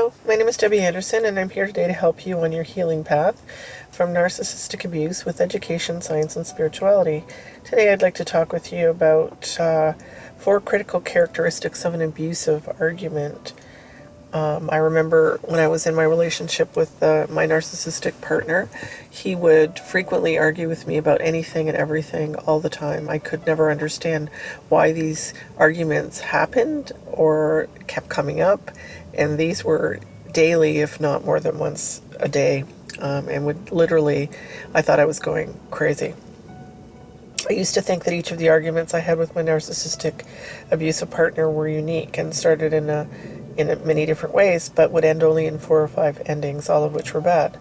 Hello, my name is Debbie Anderson, and I'm here today to help you on your healing path from narcissistic abuse with education, science, and spirituality. Today I'd like to talk with you about 4 critical characteristics of an abusive argument. I remember when I was in my relationship with my narcissistic partner, he would frequently argue with me about anything and everything all the time. I could never understand why these arguments happened or kept coming up, and these were daily, if not more than once a day, and would literally, I thought I was going crazy. I used to think that each of the arguments I had with my narcissistic abusive partner were unique and started in many different ways, but would end only in 4 or 5 endings, all of which were bad.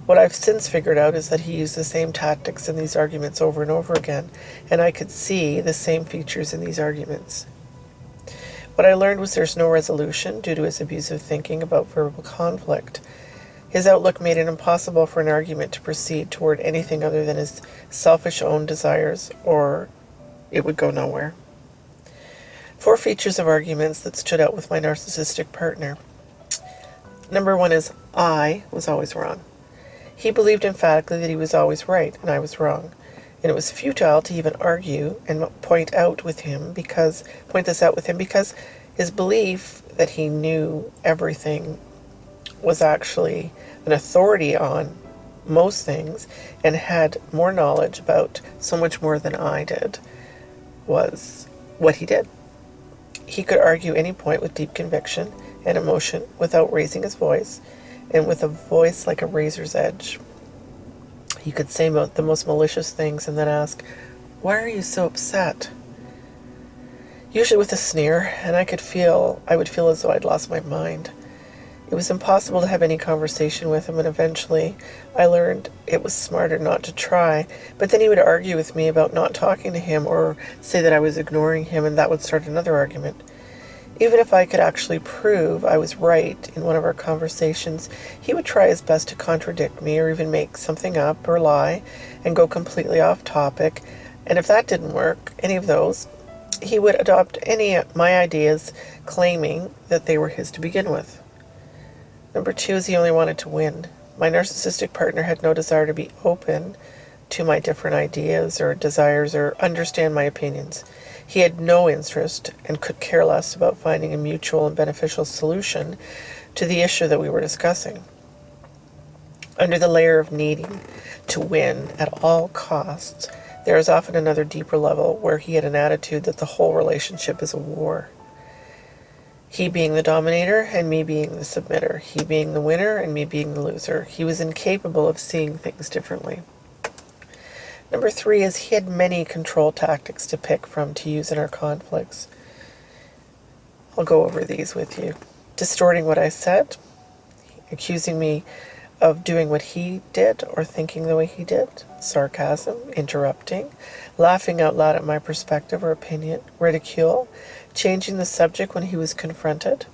What I've since figured out is that he used the same tactics in these arguments over and over again, and I could see the same features in these arguments. What I learned was there's no resolution due to his abusive thinking about verbal conflict. His outlook made it impossible for an argument to proceed toward anything other than his selfish own desires, or it would go nowhere. 4 features of arguments that stood out with my narcissistic partner. Number 1 is I was always wrong. He believed emphatically that he was always right and I was wrong. And it was futile to even argue and point this out with him because his belief that he knew everything was actually an authority on most things and had more knowledge about so much more than I did was what he did. He could argue any point with deep conviction and emotion without raising his voice, and with a voice like a razor's edge. He could say the most malicious things and then ask, "Why are you so upset?" Usually with a sneer, and I would feel as though I'd lost my mind. It was impossible to have any conversation with him, and eventually I learned it was smarter not to try. But then he would argue with me about not talking to him or say that I was ignoring him, and that would start another argument. Even if I could actually prove I was right in one of our conversations, he would try his best to contradict me or even make something up or lie and go completely off topic. And if that didn't work, any of those, he would adopt any of my ideas, claiming that they were his to begin with. Number 2 is he only wanted to win. My narcissistic partner had no desire to be open to my different ideas or desires or understand my opinions. He had no interest and could care less about finding a mutual and beneficial solution to the issue that we were discussing. Under the layer of needing to win at all costs, there is often another deeper level where he had an attitude that the whole relationship is a war. He being the dominator and me being the submitter. He being the winner and me being the loser. He was incapable of seeing things differently. Number 3 is he had many control tactics to pick from to use in our conflicts. I'll go over these with you. Distorting what I said, accusing me of doing what he did or thinking the way he did, sarcasm, interrupting, laughing out loud at my perspective or opinion, ridicule, changing the subject when he was confronted,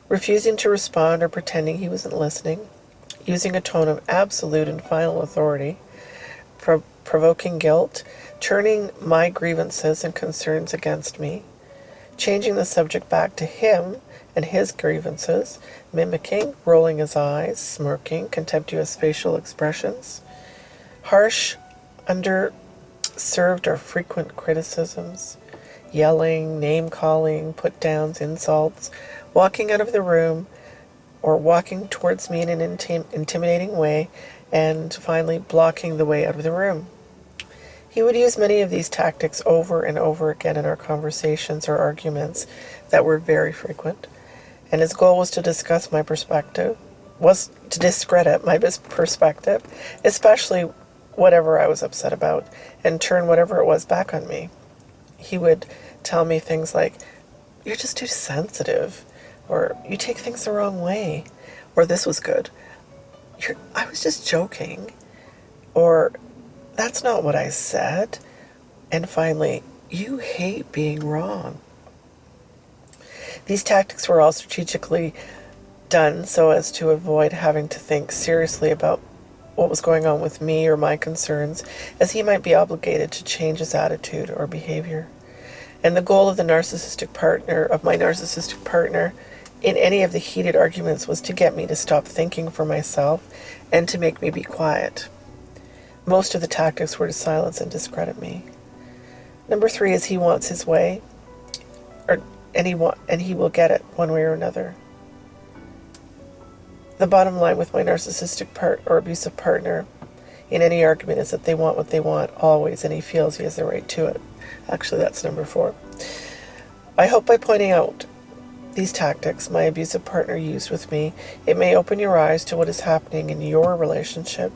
refusing to respond or pretending he wasn't listening, using a tone of absolute and final authority, provoking guilt, turning my grievances and concerns against me, changing the subject back to him and his grievances, mimicking, rolling his eyes, smirking, contemptuous facial expressions, harsh, underserved or frequent criticisms, yelling, name-calling, put-downs, insults, walking out of the room, or walking towards me in an intimidating way, and finally blocking the way out of the room. He would use many of these tactics over and over again in our conversations or arguments that were very frequent, and his goal was to discredit my perspective, especially whatever I was upset about, and turn whatever it was back on me. He would tell me things like, "You're just too sensitive," or "You take things the wrong way," or "This was good," "I was just joking," or "That's not what I said," and finally, "You hate being wrong." These tactics were all strategically done so as to avoid having to think seriously about what was going on with me or my concerns, as he might be obligated to change his attitude or behavior. And the goal of my narcissistic partner, in any of the heated arguments was to get me to stop thinking for myself and to make me be quiet. Most of the tactics were to silence and discredit me. Number 3 is he wants his way, and he will get it one way or another. The bottom line with my narcissistic or abusive partner in any argument is that they want what they want always, and he feels he has the right to it. Actually, that's number 4. I hope by pointing out these tactics my abusive partner used with me, it may open your eyes to what is happening in your relationship.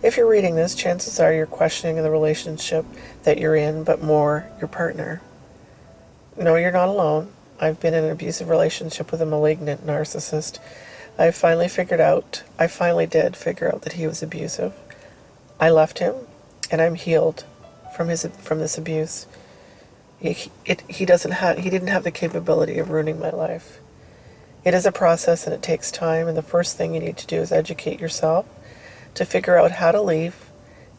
If you're reading this, chances are you're questioning the relationship that you're in, but more your partner. No, you're not alone. I've been in an abusive relationship with a malignant narcissist. I finally did figure out that he was abusive. I left him, and I'm healed from this abuse. He didn't have the capability of ruining my life. It is a process and it takes time, and the first thing you need to do is educate yourself to figure out how to leave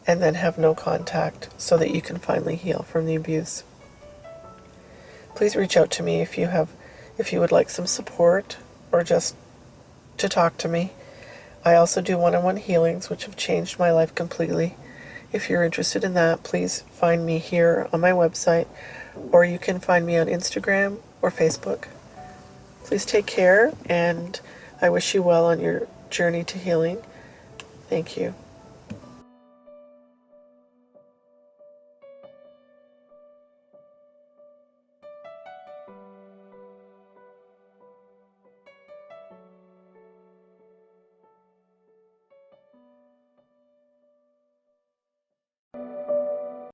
and then have no contact so that you can finally heal from the abuse. Please reach out to me if you would like some support or just to talk to me. I also do one-on-one healings, which have changed my life completely. If you're interested in that, please find me here on my website, or you can find me on Instagram or Facebook. Please take care, and I wish you well on your journey to healing. Thank you.